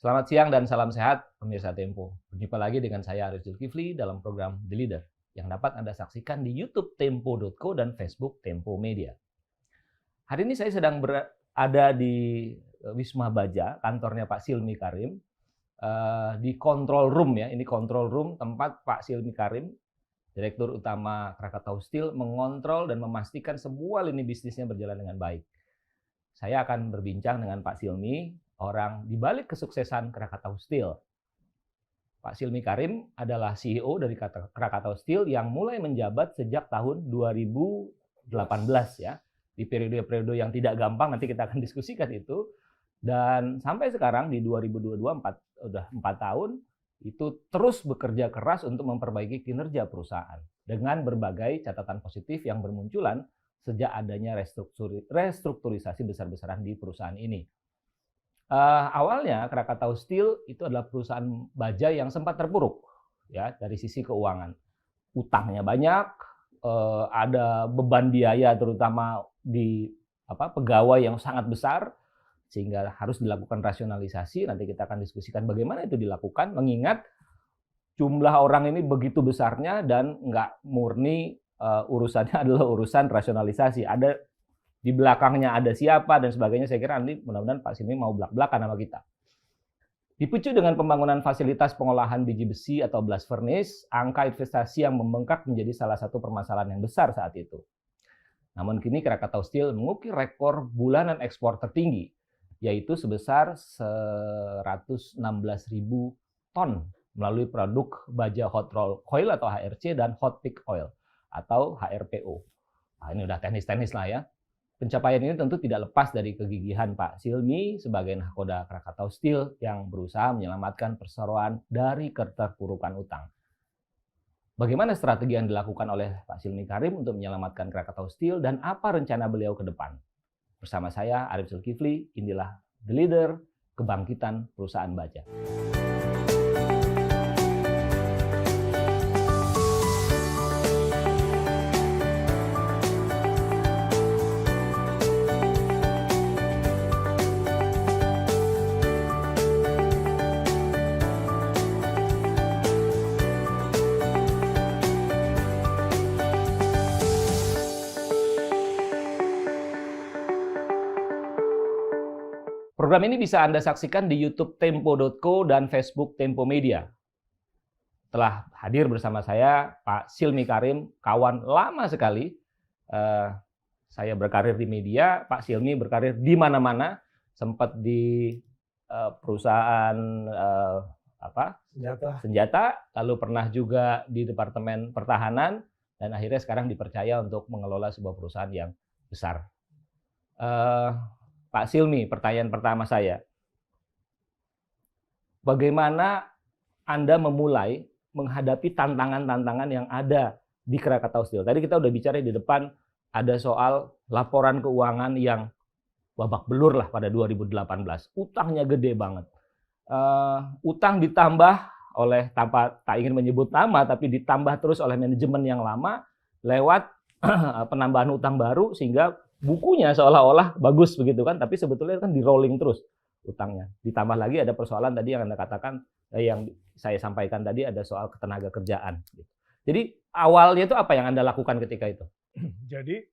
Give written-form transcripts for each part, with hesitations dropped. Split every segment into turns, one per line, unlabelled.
Selamat siang dan salam sehat pemirsa Tempo. Berjumpa lagi dengan saya Arif Zulkifli dalam program The Leader yang dapat Anda saksikan di YouTube Tempo.co dan Facebook Tempo Media. Hari ini saya sedang berada di Wisma Baja, kantornya Pak Silmi Karim, di control room ya. Ini control room tempat Pak Silmi Karim, Direktur Utama Krakatau Steel, mengontrol dan memastikan semua lini bisnisnya berjalan dengan baik. Saya akan berbincang dengan Pak Silmi, orang di balik kesuksesan Krakatau Steel. Pak Silmi Karim adalah CEO dari Krakatau Steel yang mulai menjabat sejak tahun 2018 ya. Di periode-periode yang tidak gampang, nanti kita akan diskusikan itu. Dan sampai sekarang di 2022, udah 4 tahun, itu terus bekerja keras untuk memperbaiki kinerja perusahaan. Dengan berbagai catatan positif yang bermunculan sejak adanya restrukturisasi besar-besaran di perusahaan ini. Awalnya Krakatau Steel itu adalah perusahaan baja yang sempat terpuruk ya dari sisi keuangan. Utangnya banyak, ada beban biaya terutama di pegawai yang sangat besar sehingga harus dilakukan rasionalisasi. Nanti kita akan diskusikan bagaimana itu dilakukan mengingat jumlah orang ini begitu besarnya dan nggak murni urusannya adalah urusan rasionalisasi. Ada di belakangnya ada siapa dan sebagainya. Saya kira nanti mudah-mudahan Pak Silmi mau belak-belakan sama kita. Dipicu dengan pembangunan fasilitas pengolahan biji besi atau blast furnace, angka investasi yang membengkak menjadi salah satu permasalahan yang besar saat itu. Namun kini Krakatau Steel mengukir rekor bulanan ekspor tertinggi, yaitu sebesar 116.000 ton melalui produk baja hot roll coil atau HRC dan hot pick oil atau HRPO. Nah, ini udah teknis-teknis lah ya. Pencapaian ini tentu tidak lepas dari kegigihan Pak Silmi sebagai nahkoda Krakatau Steel yang berusaha menyelamatkan perseroan dari keterpurukan utang. Bagaimana strategi yang dilakukan oleh Pak Silmi Karim untuk menyelamatkan Krakatau Steel dan apa rencana beliau ke depan? Bersama saya Arif Zulkifli, inilah The Leader, kebangkitan perusahaan baja. Program ini bisa Anda saksikan di YouTube Tempo.co dan Facebook Tempo Media. Telah hadir bersama saya Pak Silmi Karim, kawan lama sekali. Saya berkarir di media, Pak Silmi berkarir di mana-mana, sempat di perusahaan senjata, lalu pernah juga di Departemen Pertahanan, dan akhirnya sekarang dipercaya untuk mengelola sebuah perusahaan yang besar. Pak Silmi, pertanyaan pertama saya, bagaimana Anda memulai menghadapi tantangan-tantangan yang ada di Krakatau Steel? Tadi kita udah bicara di depan, ada soal laporan keuangan yang babak belur lah pada 2018. Utangnya gede banget. Utang ditambah oleh, tanpa tak ingin menyebut nama, tapi ditambah terus oleh manajemen yang lama lewat penambahan utang baru sehingga bukunya seolah-olah bagus begitu kan, tapi sebetulnya kan di rolling terus utangnya. Ditambah lagi ada persoalan tadi yang Anda katakan, yang saya sampaikan tadi ada soal ketenaga kerjaan. Jadi awalnya itu apa yang Anda lakukan ketika itu?
Jadi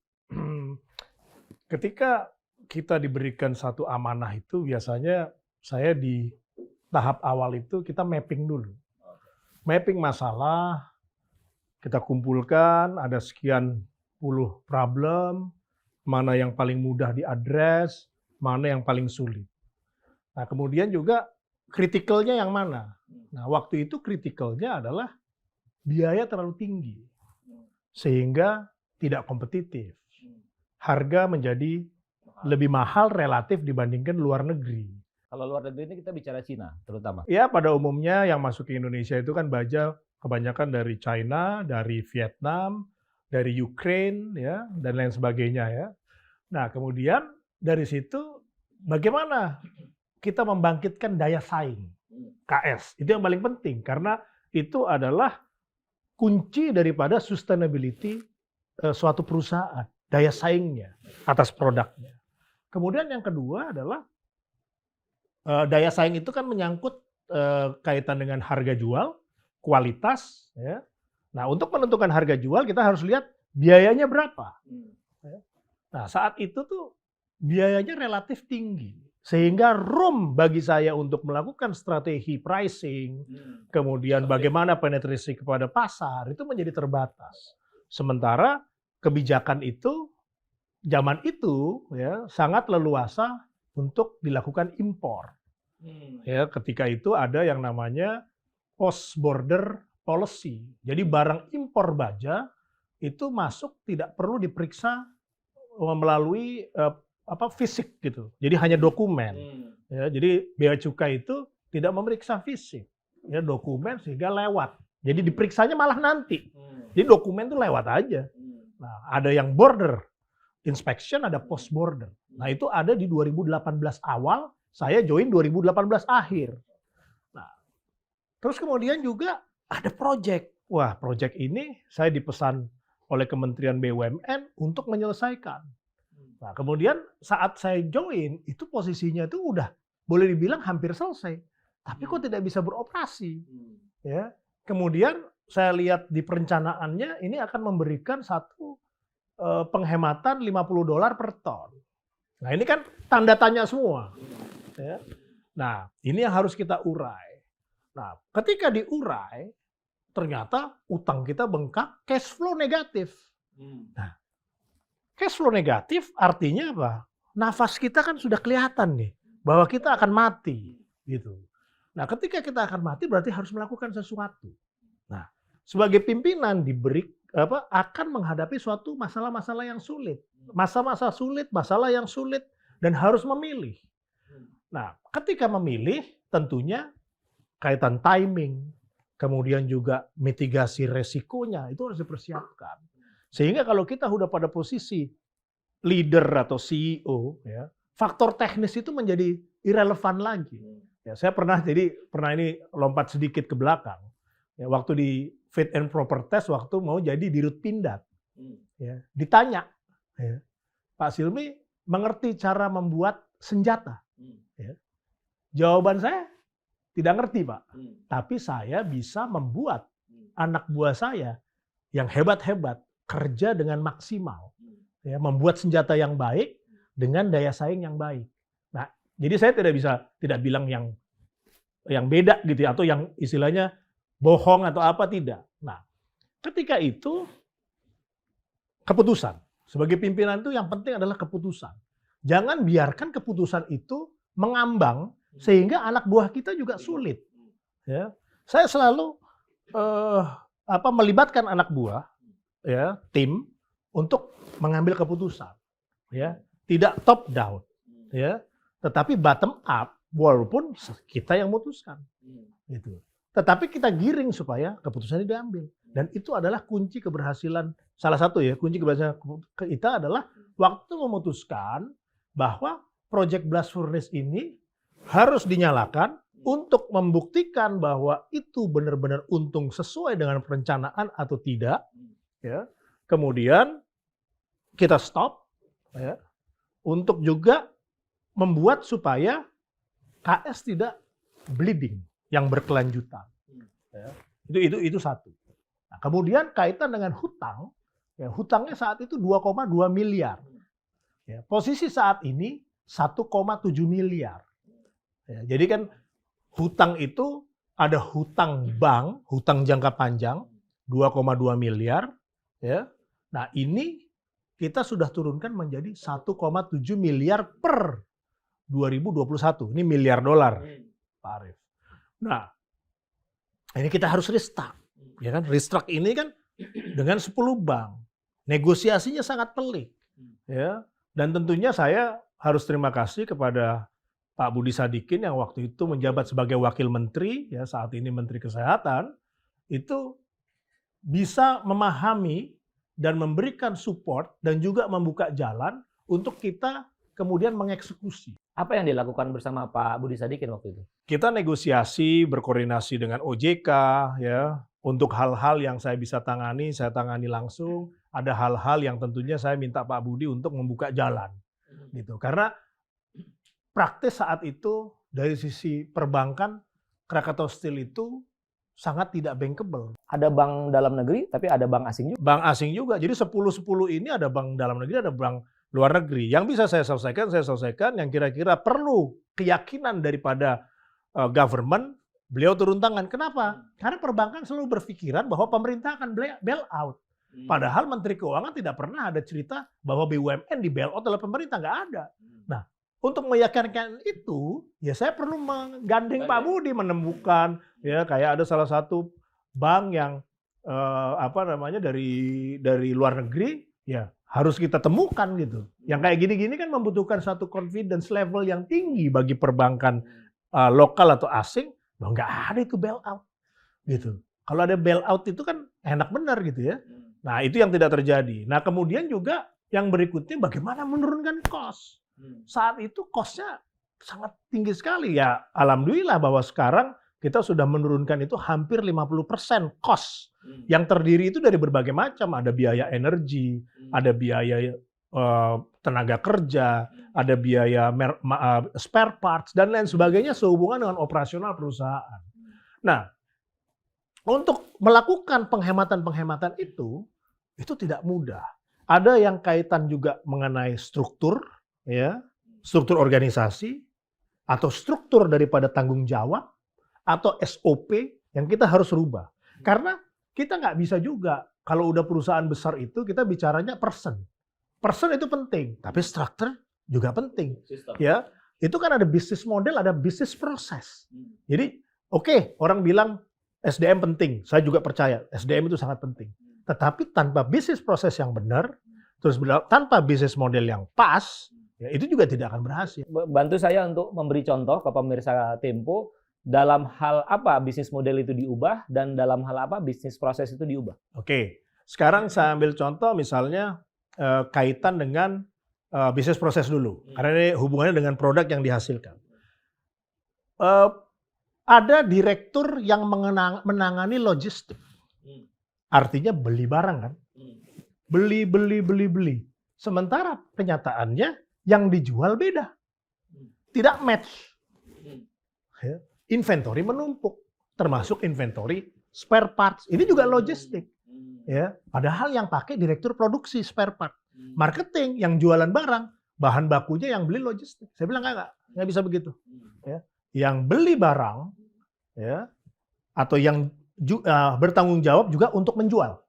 ketika kita diberikan satu amanah itu biasanya saya di tahap awal itu kita mapping dulu. Mapping masalah, kita kumpulkan ada sekian puluh problem, mana yang paling mudah diadres, mana yang paling sulit. Nah, kemudian juga kritikalnya yang mana. Nah, waktu itu kritikalnya adalah biaya terlalu tinggi, sehingga tidak kompetitif. Harga menjadi lebih mahal relatif dibandingkan luar negeri.
Kalau luar negeri ini kita bicara Cina terutama.
Ya, pada umumnya yang masuk ke Indonesia itu kan baja kebanyakan dari China, dari Vietnam, dari Ukraine, ya, dan lain sebagainya, ya. Nah, kemudian dari situ bagaimana kita membangkitkan daya saing KS? Itu yang paling penting karena itu adalah kunci daripada sustainability suatu perusahaan, daya saingnya atas produknya. Kemudian yang kedua adalah Daya saing itu kan menyangkut kaitan dengan harga jual, kualitas, ya. Nah, untuk menentukan harga jual kita harus lihat biayanya berapa. Ya. Nah, saat itu tuh biayanya relatif tinggi. Sehingga room bagi saya untuk melakukan strategi pricing, kemudian bagaimana penetrasi kepada pasar, itu menjadi terbatas. Sementara kebijakan itu, zaman itu ya sangat leluasa untuk dilakukan impor. Ya, ketika itu ada yang namanya post border policy. Jadi barang impor baja itu masuk tidak perlu diperiksa melalui fisik gitu. Jadi hanya dokumen. Ya, jadi bea cukai itu tidak memeriksa fisik, ya dokumen sehingga lewat. Jadi diperiksanya malah nanti. Jadi dokumen itu lewat aja. Nah, ada yang border inspection, ada post border. Nah, itu ada di 2018 awal, saya join 2018 akhir. Nah, terus kemudian juga ada project. Wah, project ini saya dipesan oleh Kementerian BUMN untuk menyelesaikan. Nah, kemudian saat saya join, itu posisinya itu udah boleh dibilang hampir selesai. Tapi kok tidak bisa beroperasi. Ya. Kemudian saya lihat di perencanaannya, ini akan memberikan satu penghematan $50 per ton. Nah, ini kan tanda tanya semua. Ya. Nah, ini yang harus kita urai. Nah, ketika diurai, ternyata utang kita bengkak, cash flow negatif. Nah, cash flow negatif artinya apa? Nafas kita kan sudah kelihatan nih bahwa kita akan mati, gitu. Nah, ketika kita akan mati berarti harus melakukan sesuatu. Nah, sebagai pimpinan akan menghadapi suatu masalah-masalah yang sulit, masa-masa sulit, masalah yang sulit dan harus memilih. Nah, ketika memilih tentunya kaitan timing, kemudian juga mitigasi resikonya itu harus dipersiapkan. Sehingga kalau kita udah pada posisi leader atau CEO, ya, faktor teknis itu menjadi irrelevan lagi. Ya, saya pernah ini lompat sedikit ke belakang. Ya, waktu di fit and proper test, waktu mau jadi dirut pindad, ya, ditanya, ya, Pak Silmi mengerti cara membuat senjata. Ya. Jawaban saya tidak ngerti, Pak. Tapi saya bisa membuat anak buah saya yang hebat-hebat kerja dengan maksimal, ya, membuat senjata yang baik dengan daya saing yang baik. Nah, jadi saya tidak bilang yang beda gitu ya, atau yang istilahnya bohong atau apa, tidak. Nah, ketika itu keputusan sebagai pimpinan itu yang penting adalah keputusan. Jangan biarkan keputusan itu mengambang sehingga anak buah kita juga sulit. Ya, saya selalu melibatkan anak buah, ya, tim untuk mengambil keputusan, ya, tidak top down, ya, tetapi bottom up, walaupun kita yang memutuskan, gitu. Tetapi kita giring supaya keputusan ini diambil, dan itu adalah kunci keberhasilan. Salah satu ya kunci keberhasilan kita adalah waktu memutuskan bahwa Project Blast Furnace ini harus dinyalakan untuk membuktikan bahwa itu benar-benar untung sesuai dengan perencanaan atau tidak. Ya. Kemudian kita stop, ya, untuk juga membuat supaya KS tidak bleeding yang berkelanjutan. Ya. Itu satu. Nah, kemudian kaitan dengan hutang, ya, hutangnya saat itu 2,2 miliar. Ya, posisi saat ini 1,7 miliar. Ya, jadi kan hutang itu ada hutang bank, hutang jangka panjang 2,2 miliar. Ya. Nah, ini kita sudah turunkan menjadi 1,7 miliar per 2021. Ini miliar dolar, Pak Arief. Nah, ini kita harus restruct. Ya kan? Restruct ini kan dengan 10 bank. Negosiasinya sangat pelik. Ya. Dan tentunya saya harus terima kasih kepada Pak Budi Sadikin yang waktu itu menjabat sebagai wakil menteri, ya, saat ini Menteri Kesehatan, itu bisa memahami dan memberikan support dan juga membuka jalan untuk kita kemudian mengeksekusi.
Apa yang dilakukan bersama Pak Budi Sadikin waktu itu?
Kita negosiasi, berkoordinasi dengan OJK, ya, untuk hal-hal yang saya bisa tangani, saya tangani langsung. Ada hal-hal yang tentunya saya minta Pak Budi untuk membuka jalan, gitu. Karena praktis saat itu dari sisi perbankan Krakatau Steel itu sangat tidak bankable.
Ada bank dalam negeri, tapi ada bank asing juga.
Bank asing juga. Jadi 10-10 ini ada bank dalam negeri, ada bank luar negeri. Yang bisa saya selesaikan. Yang kira-kira perlu keyakinan daripada government, beliau turun tangan. Kenapa? Karena perbankan selalu berpikiran bahwa pemerintah akan bail out. Padahal Menteri Keuangan tidak pernah ada cerita bahwa BUMN di bail out oleh pemerintah. Nggak ada. Nah, untuk meyakinkan itu, ya saya perlu menggandeng Pak Budi menemukan, ya kayak ada salah satu bank yang dari luar negeri, ya harus kita temukan gitu. Yang kayak gini-gini kan membutuhkan satu confidence level yang tinggi bagi perbankan lokal atau asing, bahwa nggak ada itu bail out gitu. Kalau ada bail out itu kan enak benar gitu ya. Nah itu yang tidak terjadi. Nah kemudian juga yang berikutnya bagaimana menurunkan cost. Saat itu cost-nya sangat tinggi sekali ya. Alhamdulillah bahwa sekarang kita sudah menurunkan itu hampir 50% cost. Yang terdiri itu dari berbagai macam. Ada biaya energi, ada biaya tenaga kerja, ada biaya spare parts, dan lain sebagainya sehubungan dengan operasional perusahaan. Nah, untuk melakukan penghematan-penghematan itu tidak mudah. Ada yang kaitan juga mengenai struktur, ya, struktur organisasi, atau struktur daripada tanggung jawab, atau SOP yang kita harus rubah. Karena kita nggak bisa juga, kalau udah perusahaan besar itu kita bicaranya person. Person itu penting, tapi struktur juga penting. Ya, itu kan ada bisnis model, ada bisnis proses. Jadi, oke, orang bilang SDM penting, saya juga percaya SDM itu sangat penting. Tetapi tanpa bisnis proses yang benar, terus tanpa bisnis model yang pas, ya itu juga tidak akan berhasil.
Bantu saya untuk memberi contoh ke pemirsa Tempo, dalam hal apa bisnis model itu diubah dan dalam hal apa bisnis proses itu diubah.
Oke, sekarang saya ambil contoh misalnya kaitan dengan bisnis proses dulu, karena ini hubungannya dengan produk yang dihasilkan. Ada direktur yang menangani logistik. Artinya beli barang kan. Beli. Sementara kenyataannya yang dijual beda. Tidak match. Ya. Inventory menumpuk. Termasuk inventory spare parts. Ini juga logistik. Ya. Padahal yang pakai direktur produksi spare part. Marketing yang jualan barang. Bahan bakunya yang beli logistik. Saya bilang nggak bisa begitu. Ya. Yang beli barang, ya, atau yang bertanggung jawab juga untuk menjual.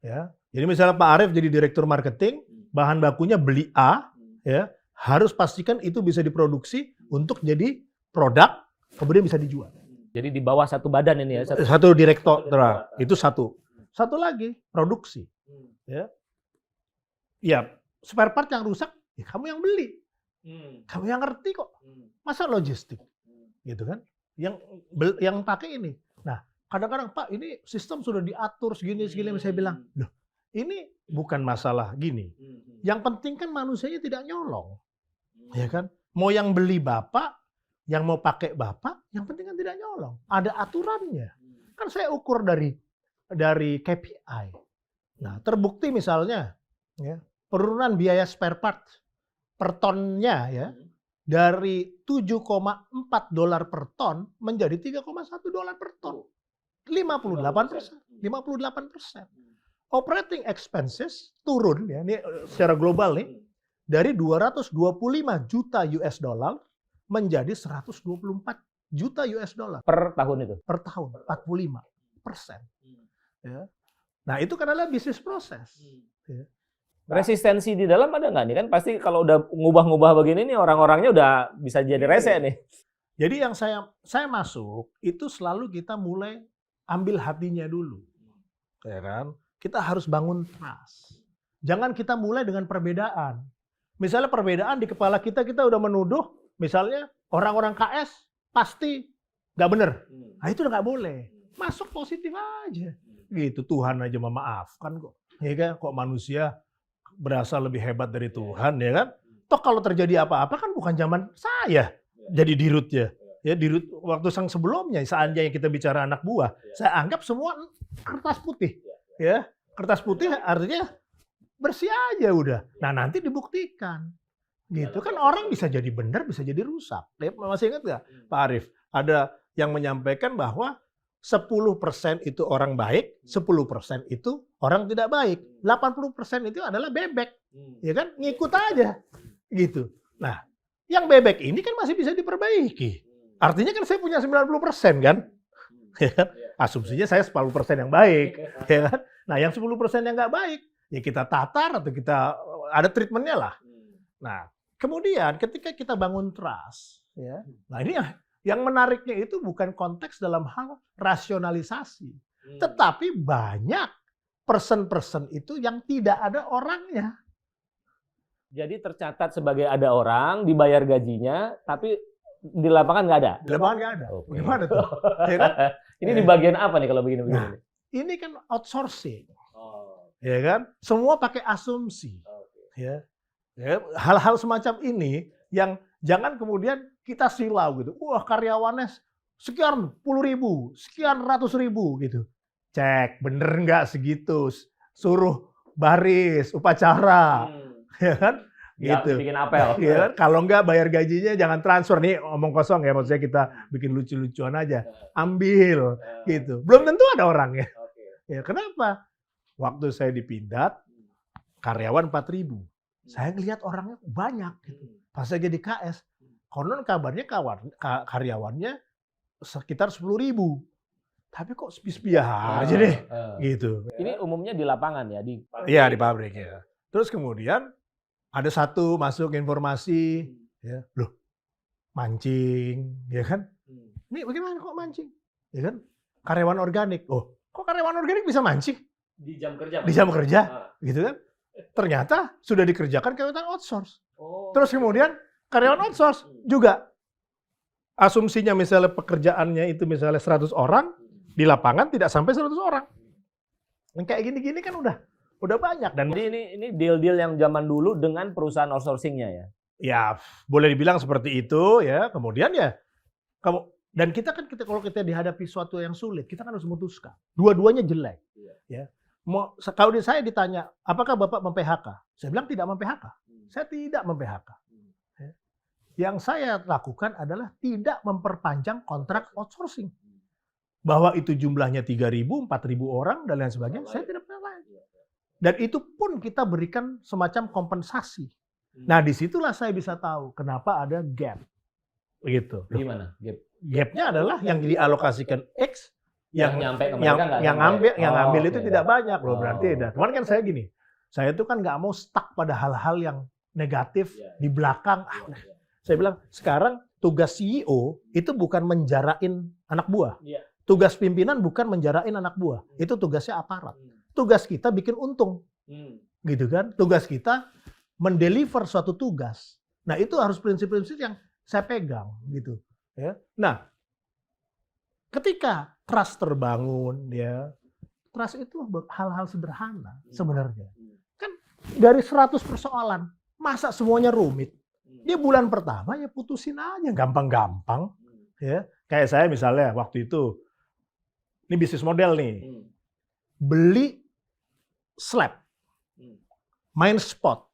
Ya, jadi misalnya Pak Arief jadi direktur marketing, bahan bakunya beli A, ya, harus pastikan itu bisa diproduksi untuk jadi produk, kemudian bisa dijual.
Jadi di bawah satu badan ini ya?
Satu direktur, itu satu. Satu lagi, produksi. Ya, ya spare part yang rusak, ya kamu yang beli. Kamu yang ngerti kok. Masa logistik? Gitu kan? Yang pakai ini. Nah, kadang-kadang Pak, ini sistem sudah diatur segini. Saya bilang, loh, ini bukan masalah gini. Yang penting kan manusianya tidak nyolong. Ya kan? Mau yang beli Bapak, yang mau pakai Bapak, yang penting kan tidak nyolong. Ada aturannya. Kan saya ukur dari KPI. Nah, terbukti misalnya, ya, penurunan biaya spare part per tonnya, ya, dari $7,4 per ton menjadi $3,1 per ton. 58%. Operating expenses turun, ya, ini secara global nih, dari 225 juta US dollar menjadi 124 juta US dollar.
Per tahun itu?
Per tahun, 45%. Ya. Nah itu kan adalah bisnis proses. Ya.
Resistensi di dalam ada nggak nih? Kan pasti kalau udah ngubah-ngubah begini nih orang-orangnya udah bisa jadi rese nih.
Jadi yang saya masuk itu selalu kita mulai ambil hatinya dulu. Ya kan? Kita harus bangun trust. Jangan kita mulai dengan perbedaan. Misalnya perbedaan di kepala kita udah menuduh, misalnya orang-orang KS pasti nggak benar. Nah itu udah nggak boleh. Masuk positif aja. Gitu, Tuhan aja memaafkan kok. Ya kan? Kok manusia berasa lebih hebat dari Tuhan, ya kan? Toh kalau terjadi apa-apa kan bukan zaman saya jadi dirutnya. Ya, dirut waktu sang sebelumnya, seandainya kita bicara anak buah, saya anggap semua kertas putih. Ya, kertas putih artinya bersih aja udah. Nah, nanti dibuktikan. Gitu kan orang bisa jadi benar, bisa jadi rusak. Masih ingat nggak Pak Arief? Ada yang menyampaikan bahwa 10% itu orang baik, 10% itu orang tidak baik. 80% itu adalah bebek. Ya kan? Ngikut aja. Gitu. Nah, yang bebek ini kan masih bisa diperbaiki. Artinya kan saya punya 90% kan? Ya kan? Asumsinya saya 10% yang baik. Ya kan? Nah, yang 10% yang nggak baik, ya kita tatar atau kita ada treatmentnya lah. Nah, kemudian ketika kita bangun trust, ya, nah ini yang menariknya itu bukan konteks dalam hal rasionalisasi, tetapi banyak person-person itu yang tidak ada orangnya.
Jadi tercatat sebagai ada orang, dibayar gajinya, tapi di lapangan nggak ada.
Di lapangan nggak ada.
Oke.
Bagaimana tuh? Ya kan?
Ini di bagian apa nih kalau begini-begini?
Nah, ini kan outsourcing, ya kan? Semua pakai asumsi, ya. Ya, hal-hal semacam ini yang jangan kemudian kita silau gitu. Wah, karyawannya sekian puluh ribu, sekian ratus ribu gitu. Cek, bener nggak segitu? Suruh baris, upacara, ya kan? Gitu.
Bikin apel.
Ya kan? Kalau nggak bayar gajinya jangan transfer. Nih omong kosong ya, maksudnya kita bikin lucu-lucuan aja. Ambil, gitu. Belum tentu ada orangnya. Ya, kenapa? Waktu saya di Pindad, karyawan 4.000. Saya ngelihat orangnya banyak gitu. Pas saya jadi KS, konon kabarnya karyawannya sekitar 10.000. Tapi kok sepi-sepi aja deh, gitu.
Ini umumnya di lapangan ya, di
Iya, di pabrik ya. Terus kemudian ada satu masuk informasi, ya, loh, mancing, ya kan? Ini bagaimana kok mancing? Ya kan? Karyawan organik. Oh, kok karyawan organik bisa mancing?
di jam kerja.
Di jam kerja, gitu kan? Ternyata sudah dikerjakan karyawan outsource. Terus kemudian karyawan outsource juga asumsinya misalnya pekerjaannya itu misalnya 100 orang, di lapangan tidak sampai 100 orang. Yang kayak gini-gini kan udah banyak. Dan
Jadi ini deal-deal yang zaman dulu dengan perusahaan outsourcing-nya ya.
ya boleh dibilang seperti itu ya. Kemudian ya dan kita kan kalau kita dihadapi suatu yang sulit, kita kan harus memutuskan. Dua-duanya jelek. Ya. Kalau saya ditanya, apakah Bapak mem-PHK? Saya bilang tidak mem-PHK. Saya tidak mem-PHK. Ya. Yang saya lakukan adalah tidak memperpanjang kontrak outsourcing. Bahwa itu jumlahnya 3.000, 4.000 orang dan lain sebagainya, saya tidak pernah lain. Dan itu pun kita berikan semacam kompensasi. Nah, disitulah saya bisa tahu kenapa ada gap. Begitu.
Gimana? Gap.
Gapnya adalah yang dialokasikan X, yang
nyampe ke mereka nggak
yang
sampai.
ambil itu
Oke.
tidak banyak loh, berarti. Cuman kan saya gini, saya itu kan nggak mau stuck pada hal-hal yang negatif di belakang. Saya bilang sekarang tugas CEO itu bukan menjarain anak buah. Tugas pimpinan bukan menjarain anak buah. Itu tugasnya aparat. Tugas kita bikin untung. Gitu kan? Tugas kita mendeliver suatu tugas. Nah, itu harus prinsip-prinsip yang saya pegang gitu, ya. Nah, ketika trust terbangun, ya, trust itu hal-hal sederhana sebenarnya. Kan dari 100 persoalan, masa semuanya rumit? Dia bulan pertama ya putusin aja, gampang-gampang. Ya, kayak saya misalnya waktu itu, ini bisnis model nih, beli slab, main spot,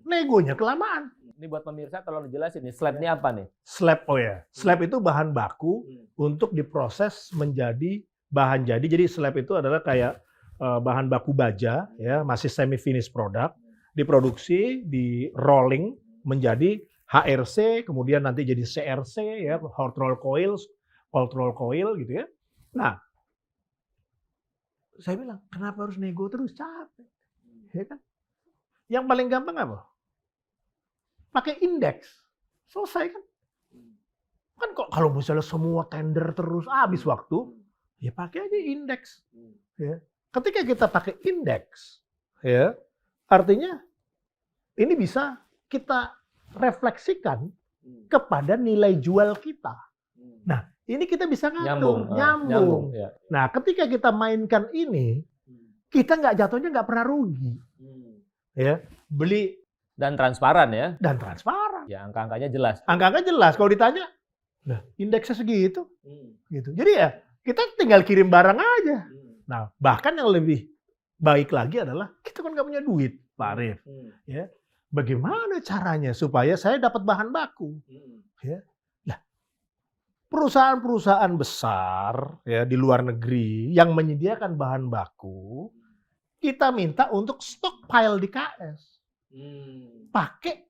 negonya kelamaan.
Ini buat pemirsa tolong dijelasin nih, slab ini apa nih?
Slab, oh ya, slab itu bahan baku untuk diproses menjadi bahan jadi. Jadi slab itu adalah kayak bahan baku baja, ya, masih semi finish product, diproduksi, di rolling menjadi HRC, kemudian nanti jadi CRC, ya, hot roll coil, gitu ya. Nah, saya bilang, kenapa harus nego terus? Capek, ya kan? Yang paling gampang apa? Pakai indeks, selesai kan? Kan kok kalau misalnya semua tender terus habis waktu, ya pakai aja indeks. Ya. Ketika kita pakai indeks, ya, artinya ini bisa kita refleksikan kepada nilai jual kita. Nah, ini kita bisa ngatur, nyambung.
Ya.
Nah, ketika kita mainkan ini, kita jatuhnya nggak pernah rugi. Ya, beli
Dan transparan ya.
dan transparan.
Ya, angka-angkanya jelas.
Angka-angka jelas. Kalau ditanya, nah, indeksnya segitu, gitu. Jadi ya kita tinggal kirim barang aja. Nah, bahkan yang lebih baik lagi adalah kita kan nggak punya duit, Pak Arief. Ya, bagaimana caranya supaya saya dapat bahan baku? Ya. Nah, perusahaan-perusahaan besar ya di luar negeri yang menyediakan bahan baku, kita minta untuk stockpile di KS. Pakai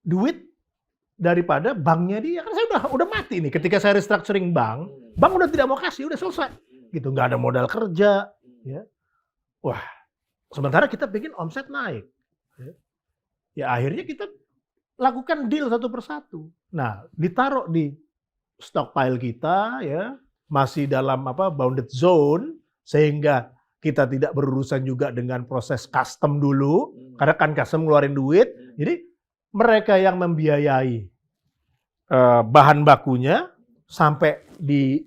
duit daripada banknya dia. Kan saya udah mati nih ketika saya restructuring bank udah tidak mau kasih, udah selesai. Gitu, nggak ada modal kerja. Ya. Wah, sementara kita bikin omset naik. Ya akhirnya kita lakukan deal satu persatu. Nah, ditaruh di stockpile kita ya, masih dalam bounded zone sehingga kita tidak berurusan juga dengan proses custom dulu karena kan custom ngeluarin duit. Jadi mereka yang membiayai bahan bakunya sampai di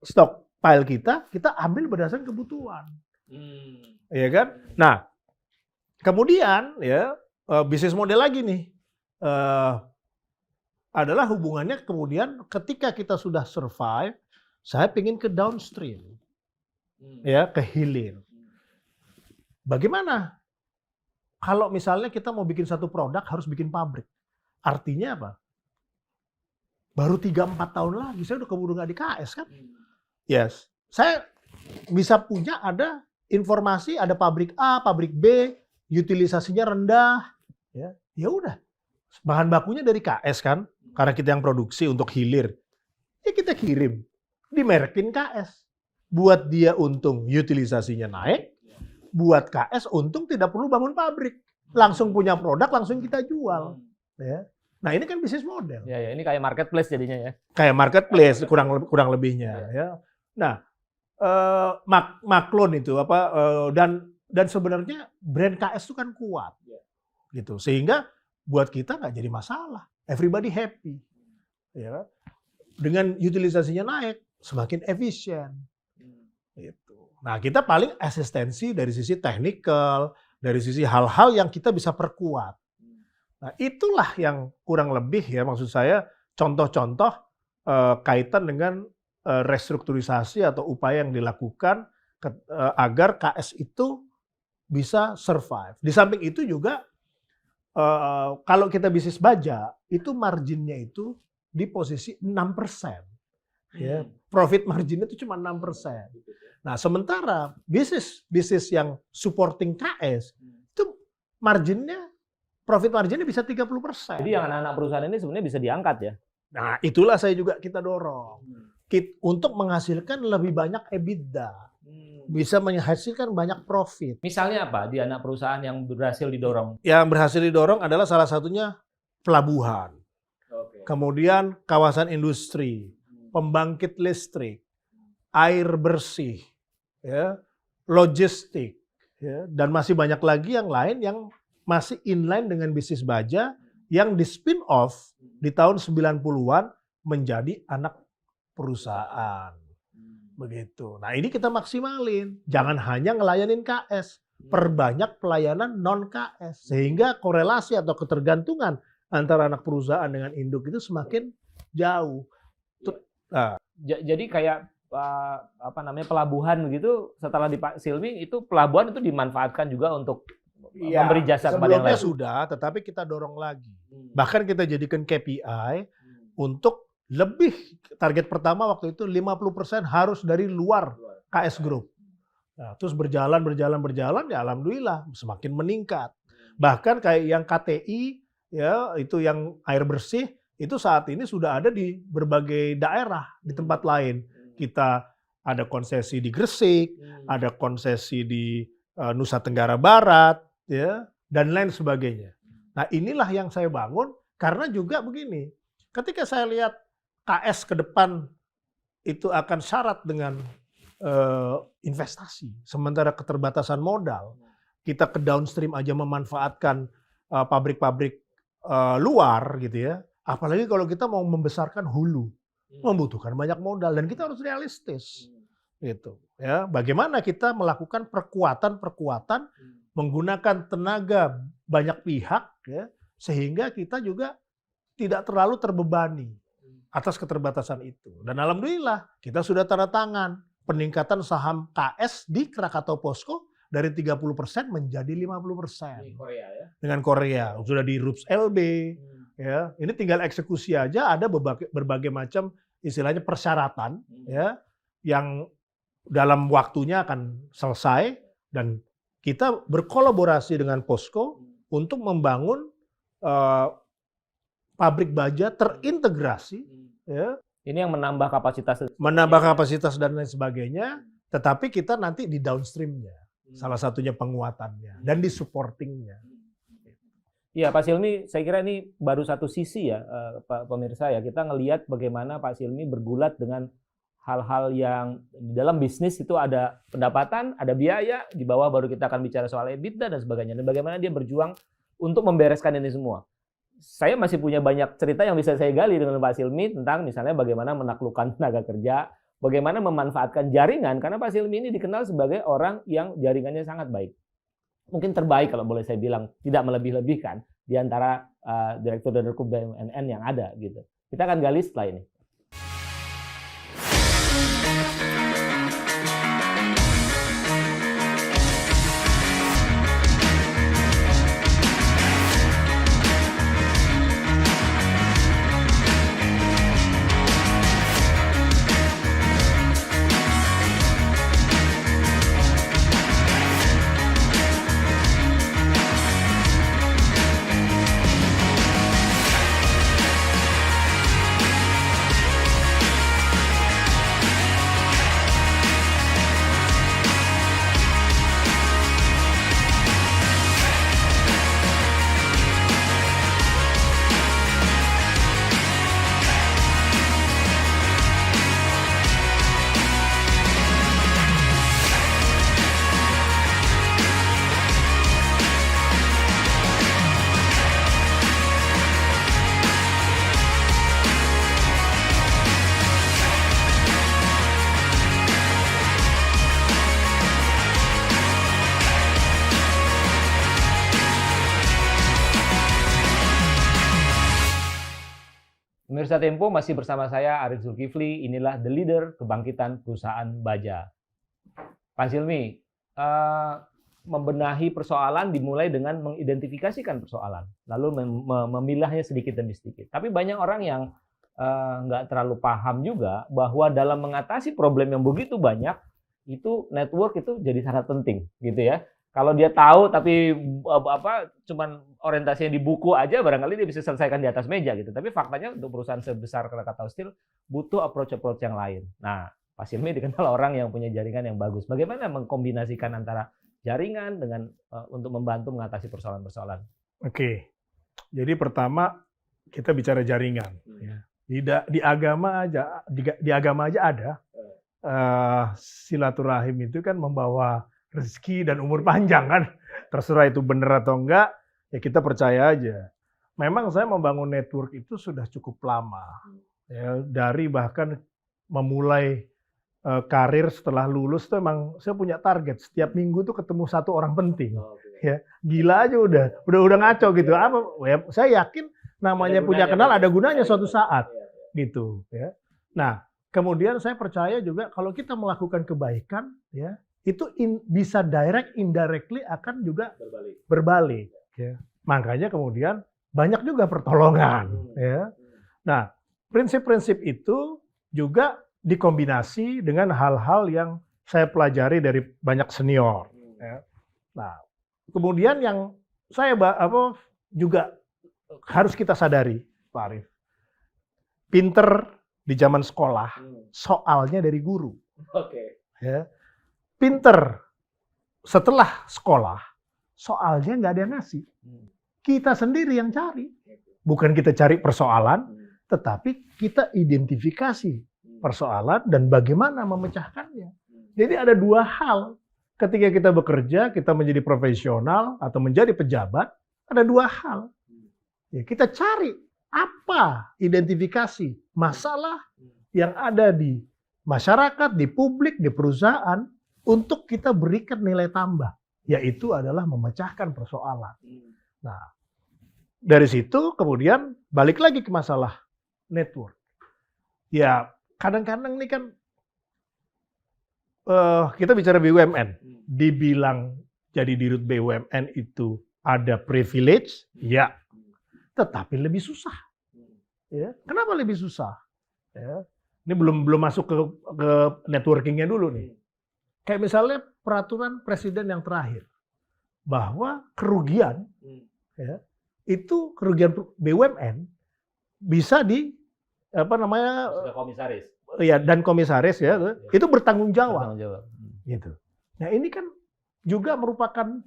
stockpile kita ambil berdasarkan kebutuhan. Ya kan? Nah, kemudian ya bisnis model lagi nih adalah hubungannya kemudian ketika kita sudah survive, saya ingin ke downstream, ya ke hilir. Bagaimana? Kalau misalnya kita mau bikin satu produk harus bikin pabrik, artinya apa? Baru 3-4 tahun lagi saya udah keburu nggak di KS kan? Yes, saya bisa punya ada informasi ada pabrik A, pabrik B, utilisasinya rendah, ya udah. Bahan bakunya dari KS kan, karena kita yang produksi untuk hilir. Ya kita kirim, dimerekin KS. Buat dia untung utilisasinya naik, buat KS untung tidak perlu bangun pabrik. Langsung punya produk, langsung kita jual. Ya. Nah ini kan bisnis model.
Ya, ini kayak marketplace jadinya ya.
Kayak marketplace kurang lebihnya. Ya. Nah, Maklon itu dan sebenarnya brand KS itu kan kuat. Gitu. Sehingga buat kita nggak jadi masalah. Everybody happy. Ya. Dengan utilisasinya naik, semakin efisien. Gitu. Nah, kita paling asistensi dari sisi technical, dari sisi hal-hal yang kita bisa perkuat. Nah, itulah yang kurang lebih ya maksud saya contoh-contoh kaitan dengan restrukturisasi atau upaya yang dilakukan agar KS itu bisa survive. Di samping itu juga kalau kita bisnis baja, itu marginnya itu di posisi 6%. Ya, profit marginnya itu cuma 6%. Nah, sementara bisnis yang supporting KS itu profit marginnya bisa 30%.
Jadi yang anak-anak perusahaan ini sebenarnya bisa diangkat ya.
Nah, itulah kita dorong. Untuk menghasilkan lebih banyak EBITDA. Bisa menghasilkan banyak profit.
Misalnya apa di anak perusahaan yang berhasil didorong?
Yang berhasil didorong adalah salah satunya pelabuhan. Kemudian kawasan industri, pembangkit listrik, air bersih, ya, logistik, ya, dan masih banyak lagi yang lain yang masih inline dengan bisnis baja yang di spin off di tahun 90-an menjadi anak perusahaan. Begitu. Nah, ini kita maksimalin. Jangan hanya ngelayanin KS, perbanyak pelayanan non KS sehingga korelasi atau ketergantungan antara anak perusahaan dengan induk itu semakin jauh.
Nah. Jadi kayak pelabuhan begitu setelah di Pak Silmi itu pelabuhan itu dimanfaatkan juga untuk memberi jasa kepada yang lain.
Sebelumnya sudah, tetapi kita dorong lagi. Bahkan kita jadikan KPI untuk lebih target pertama waktu itu 50% harus dari luar KS Group. Nah, terus berjalan ya alhamdulillah semakin meningkat. Bahkan kayak yang KTI ya itu yang air bersih itu saat ini sudah ada di berbagai daerah di tempat lain. Kita ada konsesi di Gresik, ada konsesi di Nusa Tenggara Barat ya dan lain sebagainya. Nah, inilah yang saya bangun karena juga begini. Ketika saya lihat KS ke depan itu akan syarat dengan investasi. Sementara keterbatasan modal, kita ke downstream aja memanfaatkan pabrik-pabrik luar gitu ya. Apalagi kalau kita mau membesarkan hulu, membutuhkan banyak modal dan kita harus realistis. Gitu ya. Bagaimana kita melakukan perkuatan menggunakan tenaga banyak pihak ya sehingga kita juga tidak terlalu terbebani atas keterbatasan itu. Dan alhamdulillah kita sudah tanda tangan peningkatan saham KS di Krakatau Posko dari 30% menjadi 50%.
Di Korea ya.
Dengan Korea. Sudah di RUPS LB. Ya, ini tinggal eksekusi aja, ada berbagai macam istilahnya persyaratan ya yang dalam waktunya akan selesai, dan kita berkolaborasi dengan Posko untuk membangun pabrik baja terintegrasi ya.
Ini yang menambah kapasitas
Dan lain sebagainya, tetapi kita nanti di downstreamnya, salah satunya penguatannya dan di supportingnya.
Iya, Pak Silmi, saya kira ini baru satu sisi ya, Pak pemirsa ya. Kita ngelihat bagaimana Pak Silmi bergulat dengan hal-hal yang di dalam bisnis itu ada pendapatan, ada biaya, di bawah baru kita akan bicara soal EBITDA dan sebagainya. Dan bagaimana dia berjuang untuk membereskan ini semua. Saya masih punya banyak cerita yang bisa saya gali dengan Pak Silmi tentang misalnya bagaimana menaklukkan tenaga kerja, bagaimana memanfaatkan jaringan, karena Pak Silmi ini dikenal sebagai orang yang jaringannya sangat baik. Mungkin terbaik kalau boleh saya bilang, tidak melebih-lebihkan di antara direktur-direktur BUMN yang ada gitu. Kita akan gali setelah ini. Pemirsa Tempo masih bersama saya Arif Zulkifli, inilah The Leader Kebangkitan Perusahaan Baja. Pak Silmi, membenahi persoalan dimulai dengan mengidentifikasikan persoalan, lalu memilahnya sedikit demi sedikit. Tapi banyak orang yang nggak terlalu paham juga bahwa dalam mengatasi problem yang begitu banyak, itu network itu jadi sangat penting, gitu ya. Kalau dia tahu tapi cuman orientasinya di buku aja, barangkali dia bisa selesaikan di atas meja gitu. Tapi faktanya untuk perusahaan sebesar Krakatau Steel butuh approach yang lain. Nah, Pak Silmi dikenal orang yang punya jaringan yang bagus. Bagaimana mengkombinasikan antara jaringan dengan untuk membantu mengatasi persoalan-persoalan?
Oke, jadi pertama kita bicara jaringan. Di agama aja ada silaturahim itu kan membawa rezeki dan umur panjang kan. Terserah itu benar atau enggak, ya kita percaya aja. Memang saya membangun network itu sudah cukup lama. Ya, dari bahkan memulai karir setelah lulus tuh emang saya punya target. Setiap minggu tuh ketemu satu orang penting. Ya, gila aja udah ngaco gitu. Apa? Ya, saya yakin namanya punya kenal ada gunanya suatu saat. Gitu. Ya. Nah, kemudian saya percaya juga kalau kita melakukan kebaikan, ya, itu bisa direct, indirectly akan juga berbalik. Ya. Makanya kemudian banyak juga pertolongan. Ya. Nah, prinsip-prinsip itu juga dikombinasi dengan hal-hal yang saya pelajari dari banyak senior. Ya. Nah, kemudian yang saya juga harus kita sadari, Pak Arif, pinter di zaman sekolah, soalnya dari guru. Ya. Pinter setelah sekolah, soalnya nggak ada yang ngasih. Kita sendiri yang cari. Bukan kita cari persoalan, tetapi kita identifikasi persoalan dan bagaimana memecahkannya. Jadi ada dua hal. Ketika kita bekerja, kita menjadi profesional atau menjadi pejabat, ada dua hal. Ya, kita cari apa identifikasi masalah yang ada di masyarakat, di publik, di perusahaan, untuk kita berikan nilai tambah, yaitu adalah memecahkan persoalan. Nah, dari situ kemudian balik lagi ke masalah network. Ya, kadang-kadang ini kan kita bicara BUMN, dibilang jadi dirut BUMN itu ada privilege, ya, tetapi lebih susah. Ya, kenapa lebih susah? Ya, ini belum masuk ke networkingnya dulu nih. Kayak misalnya peraturan presiden yang terakhir bahwa kerugian, ya, itu kerugian BUMN bisa di
komisaris.
Ya, dan komisaris ya, itu bertanggung jawab. Gitu. Nah, ini kan juga merupakan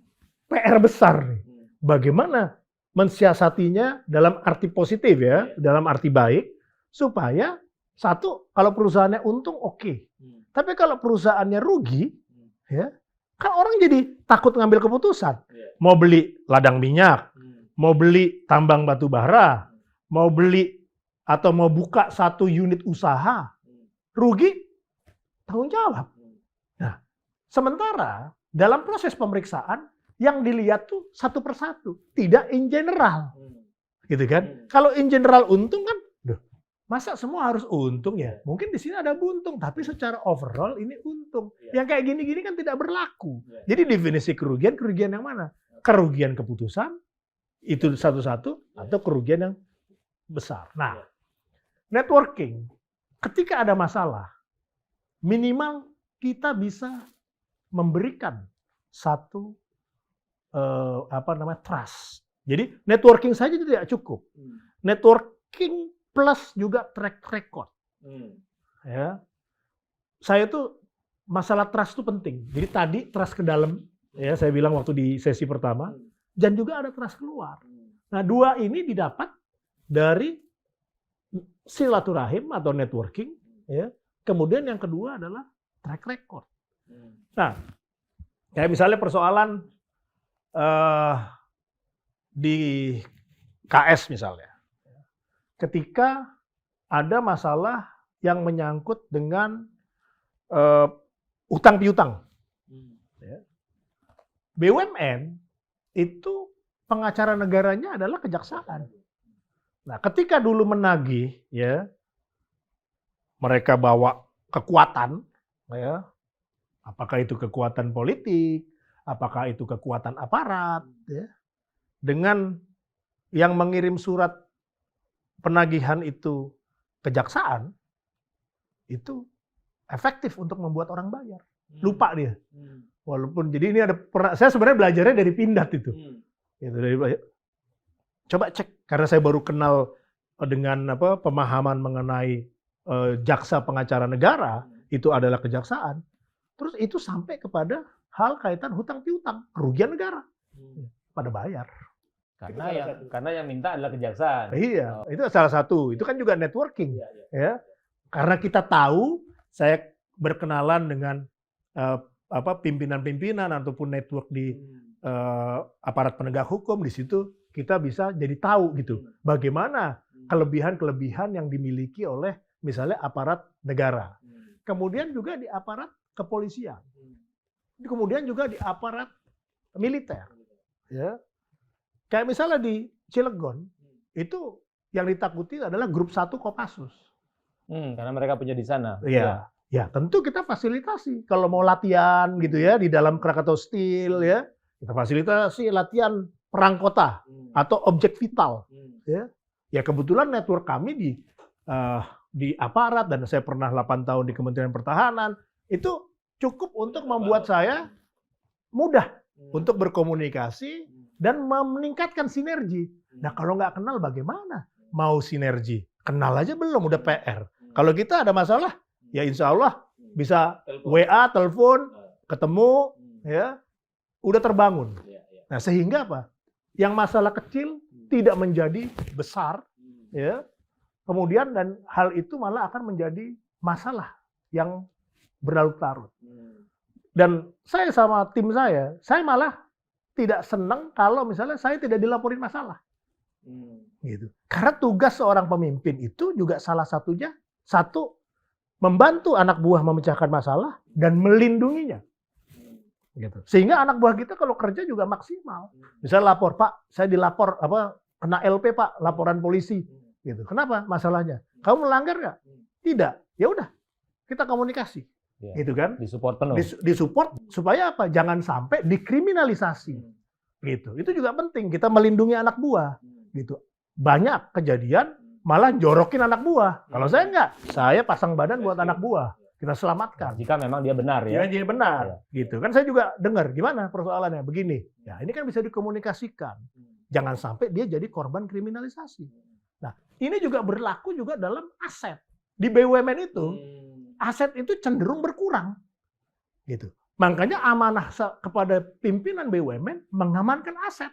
PR besar nih. Bagaimana mensiasatinya dalam arti positif ya, dalam arti baik, supaya satu, kalau perusahaannya untung oke. Tapi kalau perusahaannya rugi, ya, kan orang jadi takut ngambil keputusan. Mau beli ladang minyak, mau beli tambang batu bara, mau beli atau mau buka satu unit usaha, rugi, tanggung jawab. Nah, sementara dalam proses pemeriksaan yang dilihat tuh satu persatu, tidak in general, gitu kan? Kalau in general untung kan, masa semua harus untung ya? Mungkin di sini ada buntung, tapi secara overall ini untung. Yang kayak gini-gini kan tidak berlaku. Jadi definisi kerugian yang mana? Kerugian keputusan itu satu-satu atau kerugian yang besar. Nah, networking. Ketika ada masalah, minimal kita bisa memberikan satu trust. Jadi networking saja tidak cukup. Networking plus juga track record. Ya, saya tuh masalah trust itu penting. Jadi tadi trust ke dalam, ya saya bilang waktu di sesi pertama, dan juga ada trust keluar. Nah, dua ini didapat dari silaturahim atau networking, ya. Kemudian yang kedua adalah track record. Nah, kayak misalnya persoalan di KS misalnya, ketika ada masalah yang menyangkut dengan utang piutang, ya. BUMN itu pengacara negaranya adalah kejaksaan. Nah, ketika dulu menagih, ya, mereka bawa kekuatan, ya, apakah itu kekuatan politik, apakah itu kekuatan aparat, ya, dengan yang mengirim surat penagihan itu kejaksaan, itu efektif untuk membuat orang bayar. Lupa dia. Walaupun jadi ini saya sebenarnya belajarnya dari Pindad itu. Gitu, coba cek, karena saya baru kenal dengan pemahaman mengenai jaksa pengacara negara, itu adalah kejaksaan. Terus itu sampai kepada hal kaitan hutang piutang, kerugian negara. Pada bayar.
Karena yang minta adalah kejaksaan.
Iya, itu salah satu. Itu kan juga networking. Ya. Karena kita tahu, saya berkenalan dengan pimpinan-pimpinan ataupun network di aparat penegak hukum, di situ kita bisa jadi tahu gitu bagaimana kelebihan-kelebihan yang dimiliki oleh misalnya aparat negara. Kemudian juga di aparat kepolisian. Kemudian juga di aparat militer. Ya. Kayak misalnya di Cilegon, itu yang ditakuti adalah grup 1 Kopassus.
Karena mereka punya di sana.
Iya. Ya, tentu kita fasilitasi. Kalau mau latihan gitu ya di dalam Krakatau Steel ya, kita fasilitasi latihan perang kota atau objek vital. Ya, ya kebetulan network kami di aparat, dan saya pernah 8 tahun di Kementerian Pertahanan, itu cukup untuk membuat saya mudah untuk berkomunikasi dan meningkatkan sinergi. Nah, kalau nggak kenal bagaimana mau sinergi? Kenal aja belum, udah PR. Kalau kita ada masalah, ya insya Allah bisa WA, telepon, ketemu, ya udah terbangun. Nah, sehingga apa? Yang masalah kecil tidak menjadi besar, ya. Kemudian dan hal itu malah akan menjadi masalah yang berlarut-larut. Dan saya sama tim saya malah tidak senang kalau misalnya saya tidak dilaporin masalah. Gitu. Karena tugas seorang pemimpin itu juga salah satunya, satu, membantu anak buah memecahkan masalah dan melindunginya. Gitu. Sehingga anak buah kita kalau kerja juga maksimal. Misalnya lapor, Pak, saya dilapor kena LP, Pak, laporan polisi. Gitu. Kenapa masalahnya? Kamu melanggar nggak? Tidak. Ya udah, kita komunikasi.
Iya.
gitu kan?
Disupport penuh.
Disupport supaya apa? Jangan sampai dikriminalisasi, gitu. Itu juga penting. Kita melindungi anak buah, gitu. Banyak kejadian malah jorokin anak buah. Kalau saya enggak, saya pasang badan buat anak buah. Kita selamatkan.
Jika memang dia benar ya.
Dia benar, gitu. Kan saya juga dengar gimana persoalannya begini. Ya ini kan bisa dikomunikasikan. Jangan sampai dia jadi korban kriminalisasi. Nah ini juga berlaku juga dalam aset. Di BUMN itu aset itu cenderung berkurang, gitu. Makanya amanah kepada pimpinan BUMN mengamankan aset.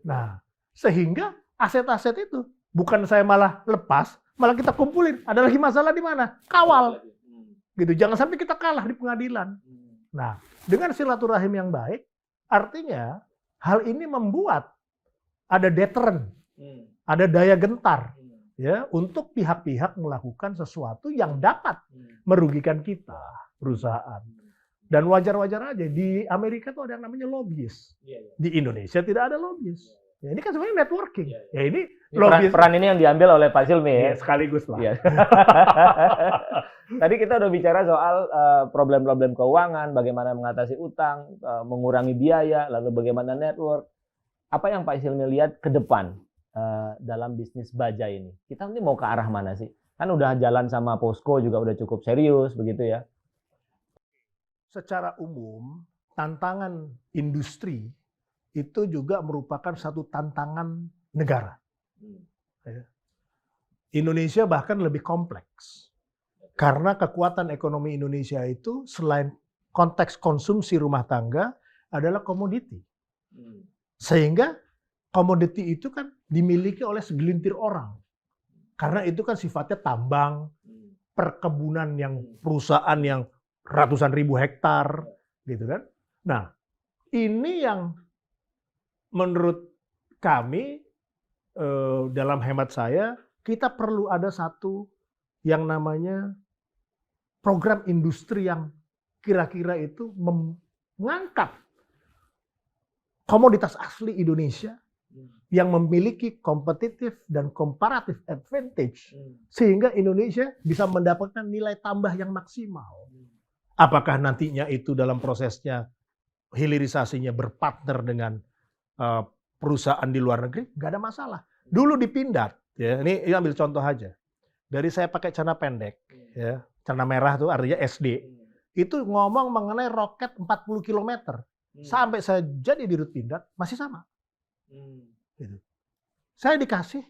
Nah, sehingga aset-aset itu bukan saya malah lepas, malah kita kumpulin. Ada lagi masalah di mana? Kawal, gitu. Jangan sampai kita kalah di pengadilan. Nah, dengan silaturahim yang baik, artinya hal ini membuat ada deterrent, ada daya gentar. Ya, untuk pihak-pihak melakukan sesuatu yang dapat merugikan kita, perusahaan. Dan wajar-wajar aja, di Amerika tuh ada yang namanya lobbyist. Di Indonesia tidak ada lobbyist. Ya, ini kan sebenarnya networking. Ya ini
peran ini yang diambil oleh Pak Silmi ya.
Ya, sekaligus lah.
Ya. Tadi kita udah bicara soal problem-problem keuangan, bagaimana mengatasi utang, mengurangi biaya, lalu bagaimana network. Apa yang Pak Silmi lihat ke depan dalam bisnis baja ini? Kita nanti mau ke arah mana sih? Kan udah jalan sama Posko juga udah cukup serius begitu ya.
Secara umum, tantangan industri itu juga merupakan satu tantangan negara. Indonesia bahkan lebih kompleks. Karena kekuatan ekonomi Indonesia itu selain konteks konsumsi rumah tangga adalah komoditi. Sehingga komoditi itu kan dimiliki oleh segelintir orang. Karena itu kan sifatnya tambang, perkebunan yang perusahaan yang ratusan ribu hektar, gitu kan. Nah, ini yang menurut kami, dalam hemat saya, kita perlu ada satu yang namanya program industri yang kira-kira itu mengangkat komoditas asli Indonesia yang memiliki competitive dan comparative advantage sehingga Indonesia bisa mendapatkan nilai tambah yang maksimal. Apakah nantinya itu dalam prosesnya hilirisasinya berpartner dengan perusahaan di luar negeri, nggak ada masalah. Dulu di Pindad, ya, ini ambil contoh aja. Dari saya pakai celana pendek, ya, celana merah tuh artinya SD, itu ngomong mengenai roket 40 km. Sampai saya jadi dirut Pindad, masih sama. Gitu. Saya dikasih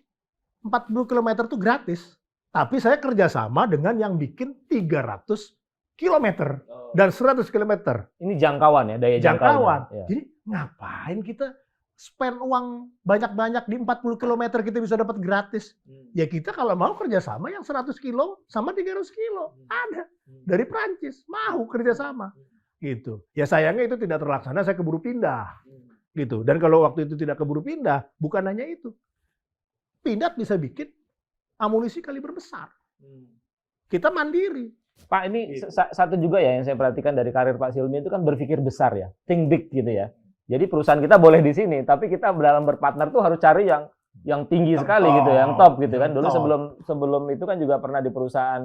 40 km itu gratis, tapi saya kerjasama dengan yang bikin 300 km dan 100 km.
Ini jangkauan ya, daya
jangkauan.
Ya.
Jadi ngapain kita spend uang banyak-banyak di 40 km kita bisa dapat gratis? Ya kita kalau mau kerjasama yang 100 kilo sama 300 kilo. Ada. Dari Prancis, mau kerjasama. Gitu. Ya sayangnya itu tidak terlaksana, saya keburu pindah. Gitu. Dan kalau waktu itu tidak keburu pindah, bukan hanya itu. Pindad bisa bikin amunisi kaliber besar. Kita mandiri.
Pak, ini satu juga ya yang saya perhatikan dari karir Pak Silmi itu kan berpikir besar ya, think big gitu ya. Jadi perusahaan kita boleh di sini, tapi kita dalam berpartner tuh harus cari yang tinggi sekali gitu, yang top gitu kan. Dulu sebelum itu kan juga pernah di perusahaan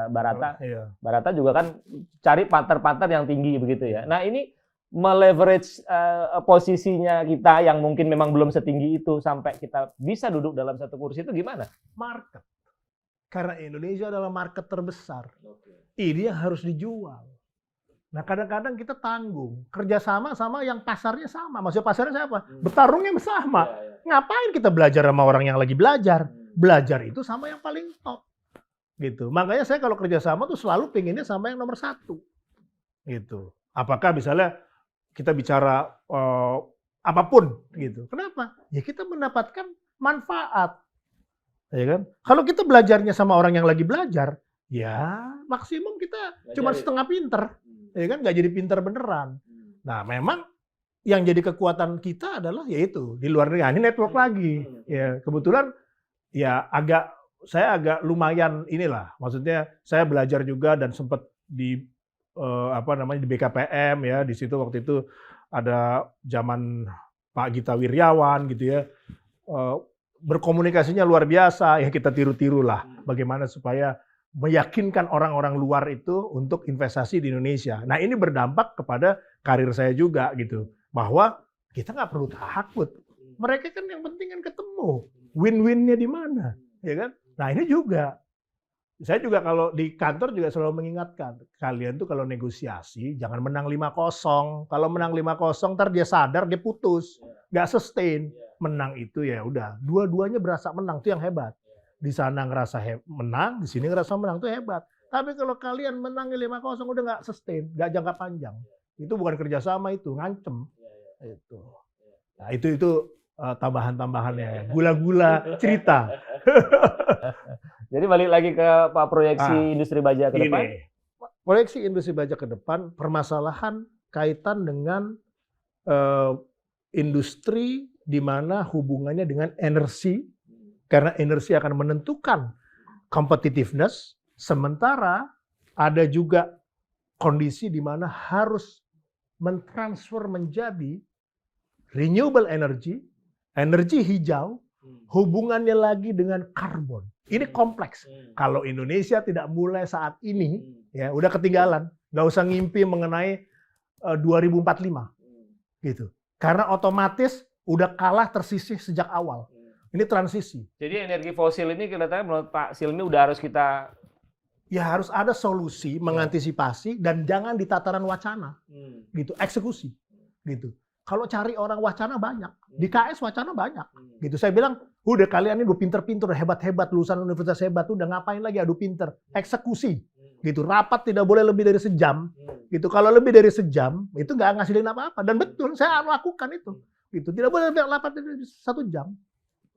Barata. Barata juga kan cari partner-partner yang tinggi begitu ya. Nah, ini meleverage posisinya kita yang mungkin memang belum setinggi itu sampai kita bisa duduk dalam satu kursi itu gimana?
Market. Karena Indonesia adalah market terbesar. Ini yang harus dijual. Nah kadang-kadang kita tanggung. Kerjasama sama yang pasarnya sama. Maksudnya pasarnya siapa? Bertarungnya sama. Ngapain kita belajar sama orang yang lagi belajar? Belajar itu sama yang paling top. Gitu. Makanya saya kalau kerjasama tuh selalu pengennya sama yang nomor 1. Gitu. Apakah misalnya kita bicara apapun gitu. Kenapa? Ya kita mendapatkan manfaat. Ya kan? Kalau kita belajarnya sama orang yang lagi belajar, ya maksimum kita cuma setengah pinter. Ya kan? Nggak jadi pinter beneran. Nah memang yang jadi kekuatan kita adalah yaitu di luar negeri. Ini network lagi. Ya kebetulan ya saya agak lumayan inilah. Maksudnya saya belajar juga dan sempat di di BKPM ya. Di situ waktu itu ada zaman Pak Gita Wirjawan gitu ya. Berkomunikasinya luar biasa, ya kita tiru-tiru lah bagaimana supaya meyakinkan orang-orang luar itu untuk investasi di Indonesia. Nah ini berdampak kepada karir saya juga gitu, bahwa kita nggak perlu takut. Mereka kan yang penting kan ketemu, win-winnya di mana, ya kan? Nah ini juga, saya juga kalau di kantor juga selalu mengingatkan, kalian tuh kalau negosiasi jangan menang 5-0. Kalau menang 5-0 ntar dia sadar, dia putus, nggak sustain. Menang itu ya udah, dua-duanya berasa menang, itu yang hebat. Di sana ngerasa menang, di sini ngerasa menang, itu hebat. Tapi kalau kalian menang 5-0 udah nggak sustain, nggak jangka panjang. Itu bukan kerjasama, itu ngancem. Itu. Nah itu tambahan-tambahannya, gula-gula cerita.
Jadi balik lagi ke Pak proyeksi industri baja ke depan.
Proyeksi industri baja ke depan, permasalahan kaitan dengan industri di mana hubungannya dengan energi, karena energi akan menentukan competitiveness, sementara ada juga kondisi di mana harus mentransfer menjadi renewable energy, energi hijau, hubungannya lagi dengan karbon. Ini kompleks. Kalau Indonesia tidak mulai saat ini, ya udah ketinggalan. Nggak usah ngimpi mengenai 2045, gitu. Karena otomatis udah kalah tersisih sejak awal. Ini transisi.
Jadi energi fosil ini kelihatannya menurut Pak Silmi udah harus kita...
Ya harus ada solusi, mengantisipasi, dan jangan di tataran wacana, gitu, eksekusi, gitu. Kalau cari orang wacana banyak, di KS wacana banyak, gitu. Saya bilang, udah kalian ini udah pinter-pinter, hebat-hebat, lulusan universitas hebat, udah ngapain lagi adu pinter, eksekusi, gitu. Rapat tidak boleh lebih dari sejam, gitu. Kalau lebih dari sejam, itu nggak ngasilin apa-apa. Dan betul, saya lakukan itu, gitu. Tidak boleh rapat dari 1 jam,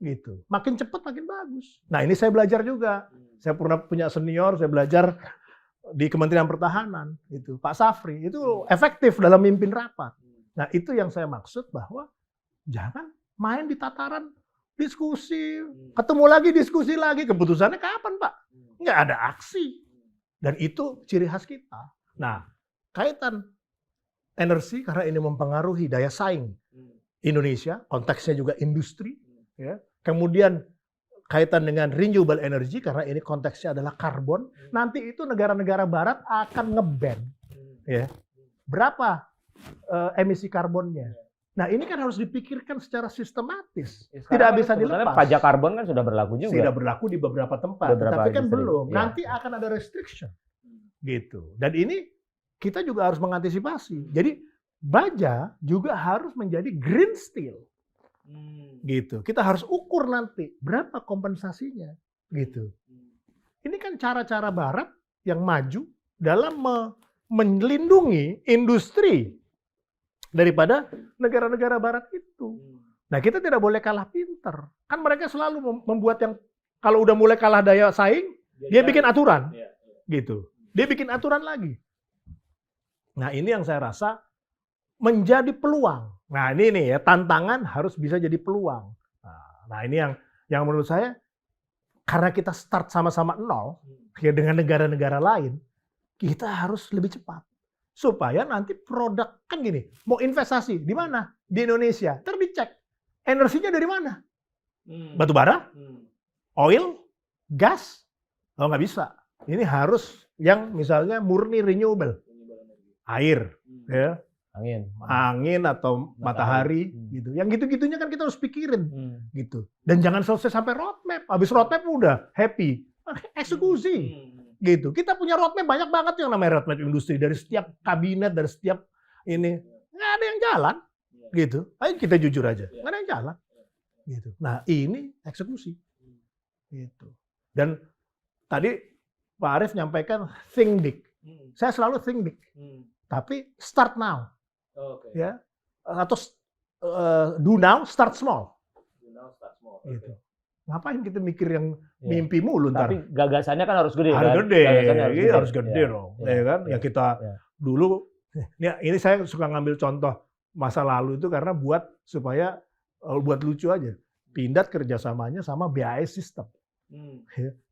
gitu. Makin cepat makin bagus. Nah ini saya belajar juga. Saya pernah punya senior, saya belajar di Kementerian Pertahanan, itu Pak Safri, itu efektif dalam mimpin rapat. Nah itu yang saya maksud, bahwa jangan main di tataran diskusi, ketemu lagi diskusi lagi, keputusannya kapan Pak? Nggak ada aksi. Dan itu ciri khas kita. Nah kaitan energi, karena ini mempengaruhi daya saing Indonesia, konteksnya juga industri, ya. Kemudian kaitan dengan renewable energy, karena ini konteksnya adalah karbon. Nanti itu negara-negara barat akan nge-ban, ya, berapa emisi karbonnya. Nah ini kan harus dipikirkan secara sistematis. Tidak bisa dilepas.
Pajak karbon kan sudah berlaku juga.
Sudah berlaku di beberapa tempat, tapi kan belum. Nanti akan ada restriction, gitu. Dan ini kita juga harus mengantisipasi. Jadi baja juga harus menjadi green steel. Gitu. Kita harus ukur nanti berapa kompensasinya, gitu. Ini kan cara-cara barat yang maju dalam melindungi industri daripada negara-negara barat itu. Nah, kita tidak boleh kalah pinter. Kan mereka selalu membuat yang kalau udah mulai kalah daya saing, dia bikin aturan. Gitu. Dia bikin aturan lagi. Nah, ini yang saya rasa menjadi peluang. Nah ini nih ya, tantangan harus bisa jadi peluang. Nah ini yang menurut saya, karena kita start sama-sama nol, ya dengan negara-negara lain, kita harus lebih cepat. Supaya nanti produk, kan gini, mau investasi, di mana? Di Indonesia, ntar dicek, energinya dari mana? Batu bara? Oil? Gas? Oh nggak bisa. Ini harus yang misalnya murni renewable. Air, ya. Angin atau matahari, gitu. Yang gitu-gitunya kan kita harus pikirin, gitu. Dan jangan selesai sampai roadmap. Habis roadmap udah happy, eksekusi, gitu. Kita punya roadmap banyak banget yang namanya roadmap industri, dari setiap kabinet, dari setiap ini nggak ada yang jalan, gitu. Ayo kita jujur aja, nggak ada yang jalan, gitu. Nah ini eksekusi, gitu. Dan tadi Pak Arief nyampaikan think big. Saya selalu think big, tapi start now. Ya, atau do now, start small. Gitu. Ngapain kita mikir yang mimpi mulu ntar?
Tapi gagasannya kan harus gede.
Harus
kan?
gede,
harus gede
dong. Ya kan? Yang kita dulu, ini saya suka ngambil contoh masa lalu itu karena buat lucu aja. Pindad kerjasamanya sama BAE System,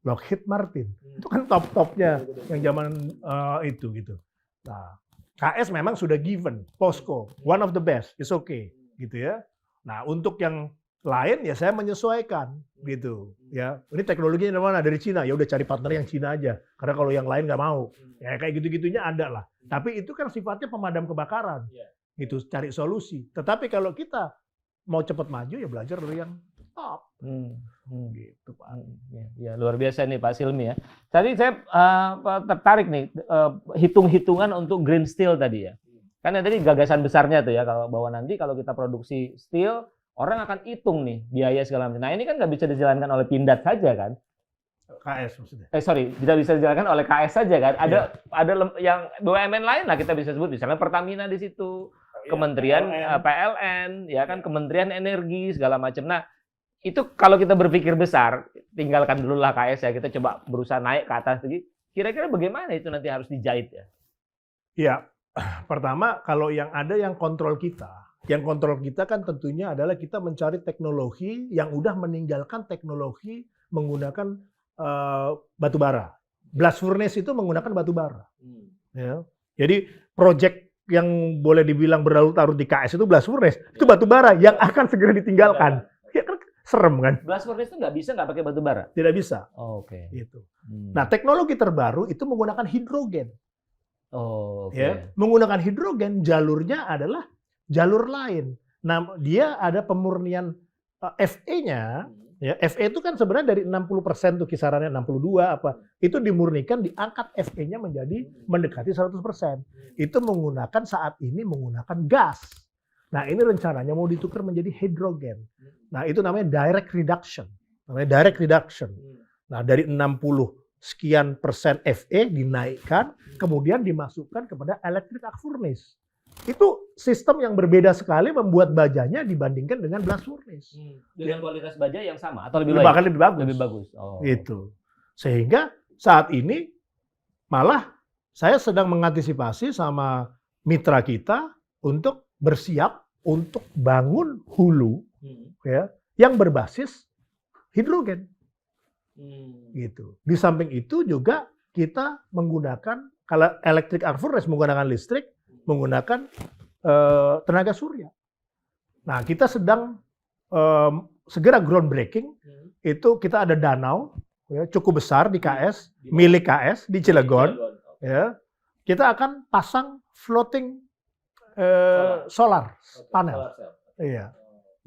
Lockheed Martin. Itu kan top-topnya yang zaman itu gitu. Nah, KS memang sudah given, POSCO, one of the best, it's okay, gitu ya. Nah, untuk yang lain ya saya menyesuaikan gitu ya. Ini teknologinya dari mana? Dari Cina. Ya udah cari partner yang Cina aja. Karena kalau yang lain nggak mau. Ya kayak gitu-gitunya ada lah. Tapi itu kan sifatnya pemadam kebakaran. Gitu, cari solusi. Tetapi kalau kita mau cepat maju ya belajar dari yang top. Gitu Pak.
Ya, luar biasa nih Pak Silmi ya. Tadi saya tertarik nih hitung-hitungan untuk green steel tadi ya. Kan tadi gagasan besarnya tuh ya, kalau bahwa nanti kalau kita produksi steel, orang akan hitung nih biaya segala macam. Nah ini kan nggak bisa dijalankan oleh Pindad saja kan?
KS maksudnya.
Tidak bisa dijalankan oleh KS saja kan? Ada yang BUMN lain lah kita bisa sebut, misalnya Pertamina di situ, Kementerian PLN, ya kan, Kementerian Energi segala macam. Nah itu kalau kita berpikir besar, tinggalkan dulu lah KS ya, kita coba berusaha naik ke atas lagi. Kira-kira bagaimana itu nanti harus dijahit ya?
Iya. Pertama, kalau yang ada yang kontrol kita. Yang kontrol kita kan tentunya adalah kita mencari teknologi yang udah meninggalkan teknologi menggunakan batu bara. Blast furnace itu menggunakan batu bara. Ya. Jadi proyek yang boleh dibilang berlarut-larut di KS itu blast furnace, itu batu bara yang akan segera ditinggalkan. Ya kan serem kan?
Blast furnace itu nggak pakai batu bara?
Tidak bisa.
Oke.
Gitu. Nah, teknologi terbaru itu menggunakan hidrogen.
Oke.
Ya, menggunakan hidrogen jalurnya adalah jalur lain. Nah, dia ada pemurnian Fe-nya. Ya, Fe itu kan sebenarnya dari 60% tuh kisarannya 62 apa. Itu dimurnikan, diangkat Fe-nya menjadi mendekati 100%. Itu menggunakan saat ini menggunakan gas. Nah, ini rencananya mau ditukar menjadi hidrogen. Nah, itu namanya direct reduction. Nah, dari 60 sekian persen Fe dinaikkan, kemudian dimasukkan kepada electric arc furnace. Itu sistem yang berbeda sekali membuat bajanya dibandingkan dengan blast furnace.
Dengan kualitas baja yang sama atau lebih baik?
Bahkan lebih bagus.
Lebih bagus. Oh.
Gitu. Sehingga saat ini malah saya sedang mengantisipasi sama mitra kita untuk bersiap untuk bangun hulu ya yang berbasis hidrogen. Gitu. Di samping itu juga kita menggunakan, kalau electric arc furnace menggunakan listrik, menggunakan tenaga surya. Nah, kita sedang segera groundbreaking. Itu kita ada danau ya, cukup besar di KS, milik KS di Cilegon. Ya. Kita akan pasang floating solar panel. Iya.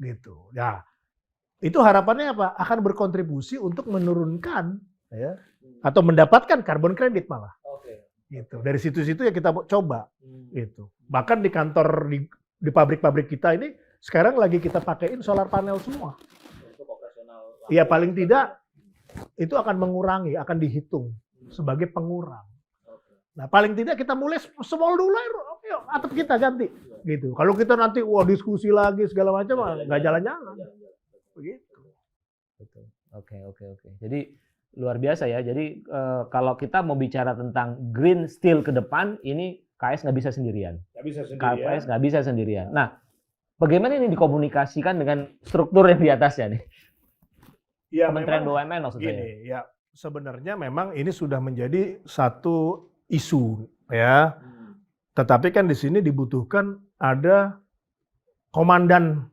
Gitu. Ya. Itu harapannya apa? Akan berkontribusi untuk menurunkan ya, atau mendapatkan carbon credit malah. Gitu. Dari situ-situ ya kita coba. Gitu. Bahkan di kantor di pabrik-pabrik kita ini sekarang lagi kita pakaiin solar panel semua. Iya, paling tidak itu akan mengurangi, akan dihitung sebagai pengurang. Nah, paling tidak kita mulai small dulu, yuk atap kita ganti. Gitu. Kalau kita nanti diskusi lagi segala macam nggak jalan-jalan. Begitu.
Oke. Jadi luar biasa ya. Jadi kalau kita mau bicara tentang green steel ke depan, ini KS nggak bisa sendirian. KS nggak bisa sendirian. Nah, bagaimana ini dikomunikasikan dengan struktur yang di atasnya nih?
Ya,
Kementerian BUMN maksudnya.
Gini, ya sebenarnya memang ini sudah menjadi satu isu ya. Tetapi kan di sini dibutuhkan ada komandan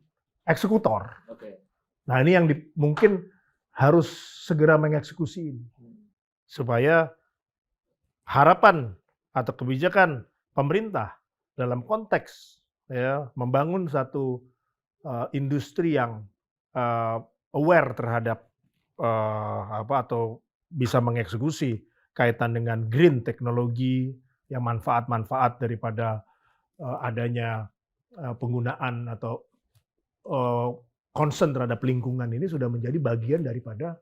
eksekutor. Nah, ini yang mungkin harus segera mengeksekusi ini. Supaya harapan atau kebijakan pemerintah dalam konteks ya, membangun satu industri yang aware terhadap atau bisa mengeksekusi kaitan dengan green teknologi, yang manfaat-manfaat daripada adanya penggunaan atau concern terhadap lingkungan ini sudah menjadi bagian daripada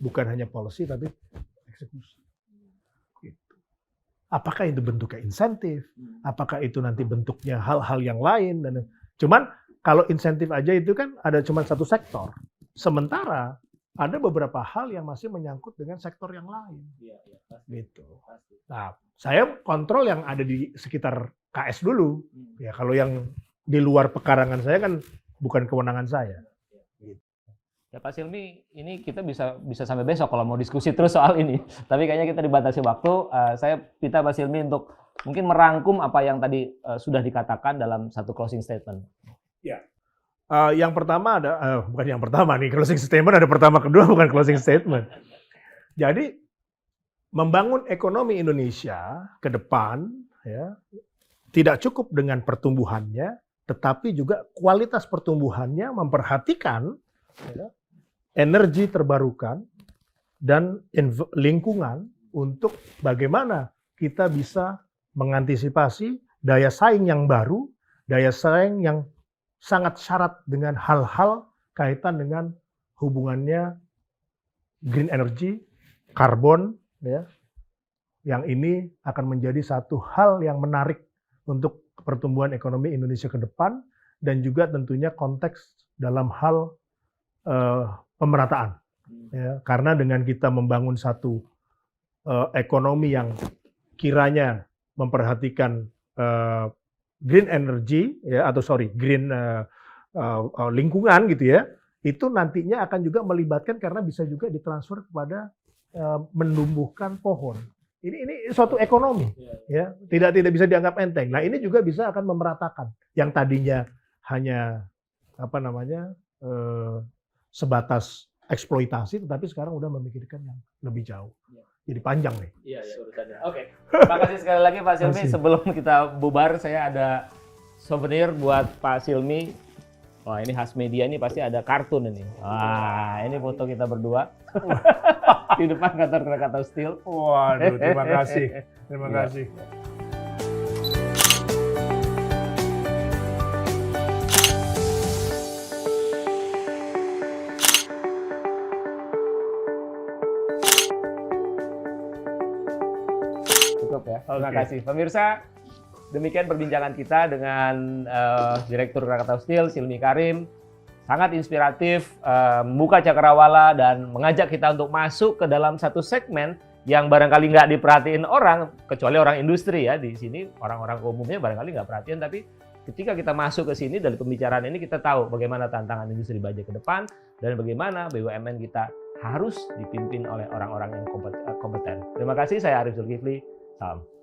bukan hanya policy tapi eksekusi. Gitu. Apakah itu bentuknya insentif? Apakah itu nanti bentuknya hal-hal yang lain? Cuman kalau insentif aja itu kan ada cuma satu sektor. Sementara ada beberapa hal yang masih menyangkut dengan sektor yang lain. Gitu. Nah, saya kontrol yang ada di sekitar KS dulu. Ya, kalau yang di luar pekarangan saya kan bukan kewenangan saya.
Ya Pak Silmi, ini kita bisa sampai besok kalau mau diskusi terus soal ini. Tapi kayaknya kita dibatasi waktu. Saya minta Pak Silmi untuk mungkin merangkum apa yang tadi sudah dikatakan dalam satu closing statement.
Ya, Yang pertama bukan yang pertama nih, closing statement ada pertama kedua bukan closing statement. Jadi membangun ekonomi Indonesia ke depan ya tidak cukup dengan pertumbuhannya, tetapi juga kualitas pertumbuhannya memperhatikan ya, energi terbarukan dan lingkungan untuk bagaimana kita bisa mengantisipasi daya saing yang baru, daya saing yang sangat syarat dengan hal-hal kaitan dengan hubungannya green energy, karbon, ya, yang ini akan menjadi satu hal yang menarik untuk pertumbuhan ekonomi Indonesia ke depan dan juga tentunya konteks dalam hal pemerataan. Ya, karena dengan kita membangun satu ekonomi yang kiranya memperhatikan green energy ya green lingkungan gitu ya, itu nantinya akan juga melibatkan karena bisa juga ditransfer kepada menumbuhkan pohon. Ini suatu ekonomi ya, tidak bisa dianggap enteng. Nah, ini juga bisa akan memeratakan yang tadinya hanya sebatas eksploitasi, tetapi sekarang udah memikirkan yang lebih jauh. Jadi panjang nih.
Iya, urusannya. Oke. Terima kasih sekali lagi Pak Silmi. Sebelum kita bubar, saya ada souvenir buat Pak Silmi. Wah, ini khas media, ini pasti ada kartun ini. Wah, ini foto kita berdua. Di depan kantor Krakatau Steel.
Waduh, terima kasih. Terima kasih.
Cukup ya. Terima kasih. Pemirsa, demikian perbincangan kita dengan Direktur Krakatau Steel, Silmi Karim. Sangat inspiratif, membuka cakrawala dan mengajak kita untuk masuk ke dalam satu segmen yang barangkali nggak diperhatiin orang, kecuali orang industri ya. Di sini orang-orang umumnya barangkali nggak perhatian, tapi ketika kita masuk ke sini dari pembicaraan ini kita tahu bagaimana tantangan industri baja ke depan dan bagaimana BUMN kita harus dipimpin oleh orang-orang yang kompeten. Terima kasih, saya Arif Zulkifli. Salam.